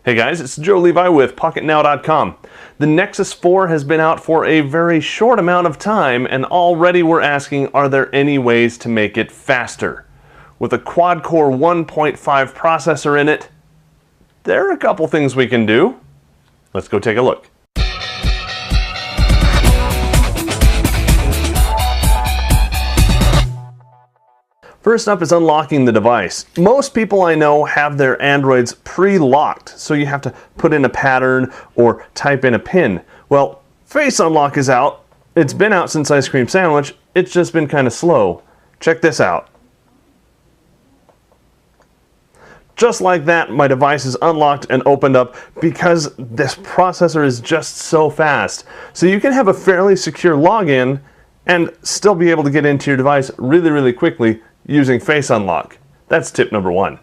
Hey guys, it's Joe Levi with PocketNow.com. The Nexus 4 has been out for a very short amount of time, and already we're asking, are there any ways to make it faster? With a quad-core 1.5 processor in it, there are a couple things we can do. Let's go take a look. First up is unlocking the device. Most people I know have their Androids pre-locked, so you have to put in a pattern or type in a PIN. Well, Face Unlock is out. It's been out since Ice Cream Sandwich. It's just been kind of slow. Check this out. Just like that, my device is unlocked and opened up because this processor is just so fast. So you can have a fairly secure login and still be able to get into your device really quickly using Face Unlock. That's tip number one.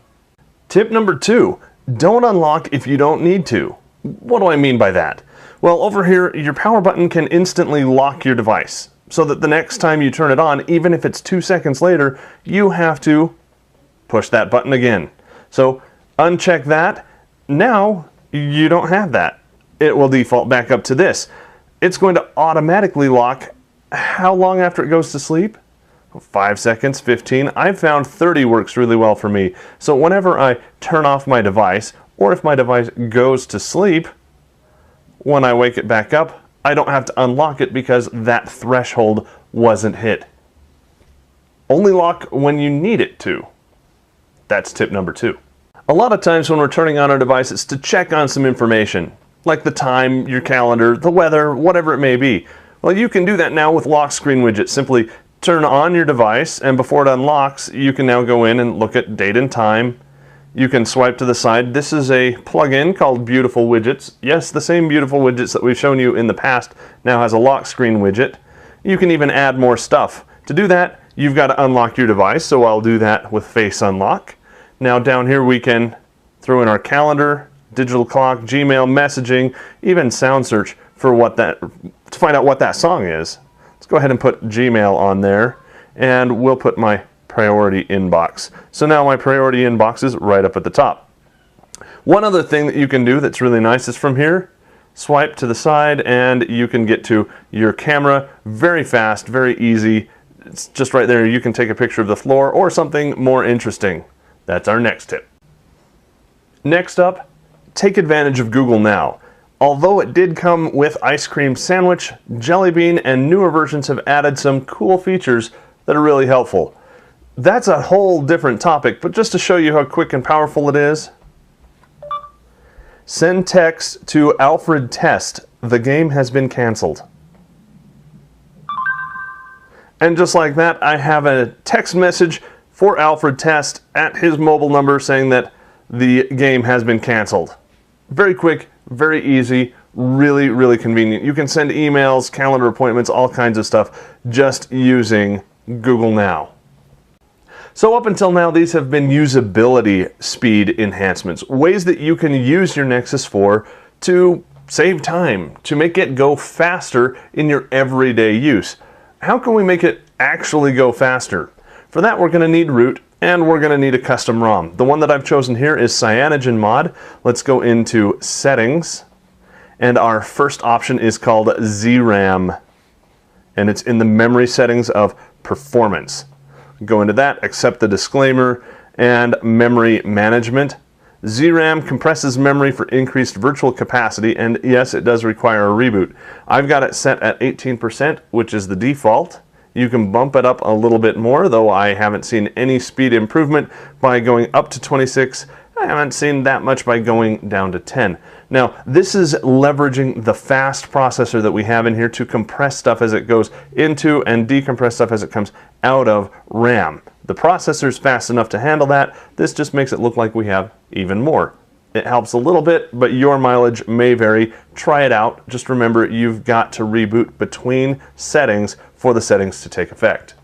Tip number two, don't unlock if you don't need to. What do I mean by that? Well, over here, your power button can instantly lock your device so that the next time you turn it on, even if it's 2 seconds later, you have to push that button again. So uncheck that. Now you don't have that. It will default back up to this. It's going to automatically lock how long after it goes to sleep? 5 seconds, 15. I've found 30 works really well for me. So whenever I turn off my device, or if my device goes to sleep, when I wake it back up, I don't have to unlock it because that threshold wasn't hit. Only lock when you need it to. That's tip number two. A lot of times when we're turning on our device, it's to check on some information, like the time, your calendar, the weather, whatever it may be. Well, you can do that now with lock screen widget. Simply turn on your device, and before it unlocks, you can now go in and look at date and time. You can swipe to the side. This is a plugin called Beautiful Widgets. Yes, the same Beautiful Widgets that we've shown you in the past now has a lock screen widget. You can even add more stuff. To do that, you've got to unlock your device, so I'll do that with Face Unlock. Now down here we can throw in our calendar, digital clock, Gmail, messaging, even sound search for to find out what that song is. Let's go ahead and put Gmail on there, and we'll put my priority inbox. So now my priority inbox is right up at the top. One other thing that you can do that's really nice is from here, swipe to the side and you can get to your camera very fast, very easy. It's just right there. You can take a picture of the floor or something more interesting. That's our next tip. Next up, take advantage of Google Now. Although it did come with Ice Cream Sandwich, Jelly Bean and newer versions have added some cool features that are really helpful. That's a whole different topic, but just to show you how quick and powerful it is, send text to Alfred Test. The game has been canceled. And just like that, I have a text message for Alfred Test at his mobile number saying that the game has been canceled. Very quick, very easy, really convenient. You can send emails, calendar appointments, all kinds of stuff just using Google Now. So up until now, these have been usability speed enhancements, ways that you can use your Nexus 4 to save time, to make it go faster in your everyday use. How can we make it actually go faster? For that, we're going to need root, and we're going to need a custom ROM. The one that I've chosen here is CyanogenMod. Let's go into Settings, and our first option is called ZRAM, and it's in the memory settings of Performance. Go into that, accept the disclaimer, and Memory Management. ZRAM compresses memory for increased virtual capacity, and yes, it does require a reboot. I've got it set at 18%, which is the default. You can bump it up a little bit more, though I haven't seen any speed improvement by going up to 26. I haven't seen that much by going down to 10. Now, this is leveraging the fast processor that we have in here to compress stuff as it goes into and decompress stuff as it comes out of RAM. The processor is fast enough to handle that. This just makes it look like we have even more. It helps a little bit, but your mileage may vary. Try it out. Just remember, you've got to reboot between settings for the settings to take effect.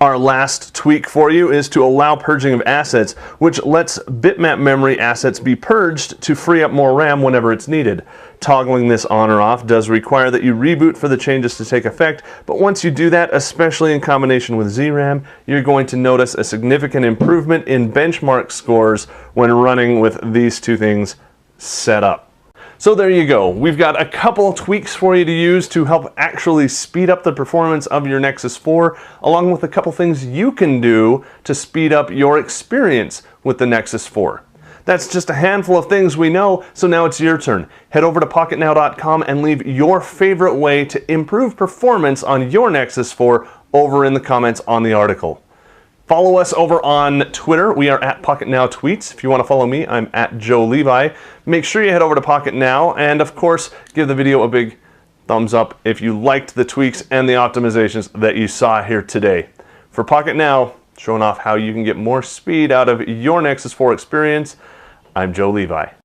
Our last tweak for you is to allow purging of assets, which lets bitmap memory assets be purged to free up more RAM whenever it's needed. Toggling this on or off does require that you reboot for the changes to take effect, but once you do that, especially in combination with ZRAM, you're going to notice a significant improvement in benchmark scores when running with these two things set up. So there you go. We've got a couple tweaks for you to use to help actually speed up the performance of your Nexus 4, along with a couple things you can do to speed up your experience with the Nexus 4. That's just a handful of things we know, so now it's your turn. Head over to PocketNow.com and leave your favorite way to improve performance on your Nexus 4 over in the comments on the article. Follow us over on Twitter. We are at PocketNowTweets. If you want to follow me, I'm at Joe Levi. Make sure you head over to Pocket Now, and of course, give the video a big thumbs up if you liked the tweaks and the optimizations that you saw here today. For Pocket Now, showing off how you can get more speed out of your Nexus 4 experience, I'm Joe Levi.